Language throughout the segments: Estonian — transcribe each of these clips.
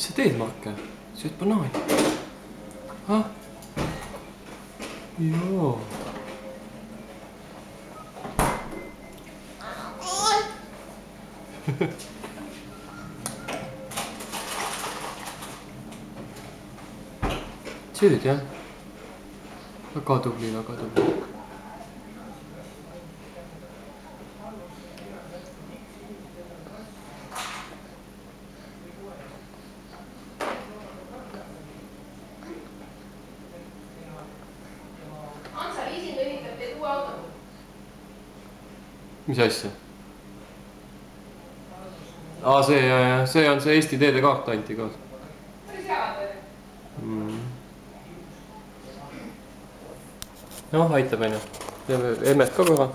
Mis sa teed, Marke? Sööd banaani? Ah? Joo. Sööd, jah? Väga tubli, väga tubli. Mis asja? Aa, see on see Eesti teede kaart anti kaasa. Noh, aitab aina. Teeme emmet ka korra.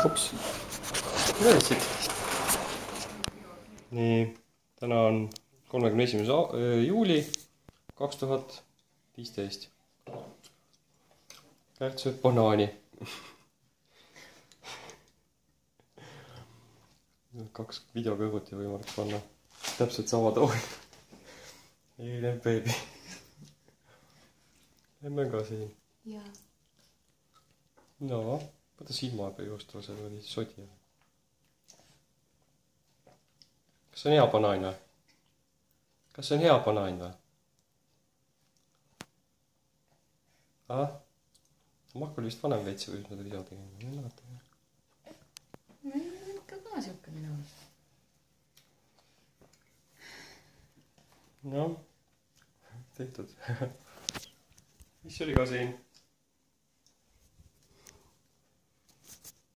Ups. Võtsid. Nii, täna on 31. juuli 2015. Kärt sööb banaani. Kaks video kõrvuti võimalik panna. Täpselt sama tool. Eile beebi. Emme ka siin. Jaa. No, võta silma peal juustava, seal oli sodi. Kas see on hea banaan või? Kas see on hea banaan või? Ahah? Mark oli vist vanem veitsi, kui nad video tegime. Ma ei mäleta. Ikka ka siuke minu arust. No, tehtud. Mis oli ka siin?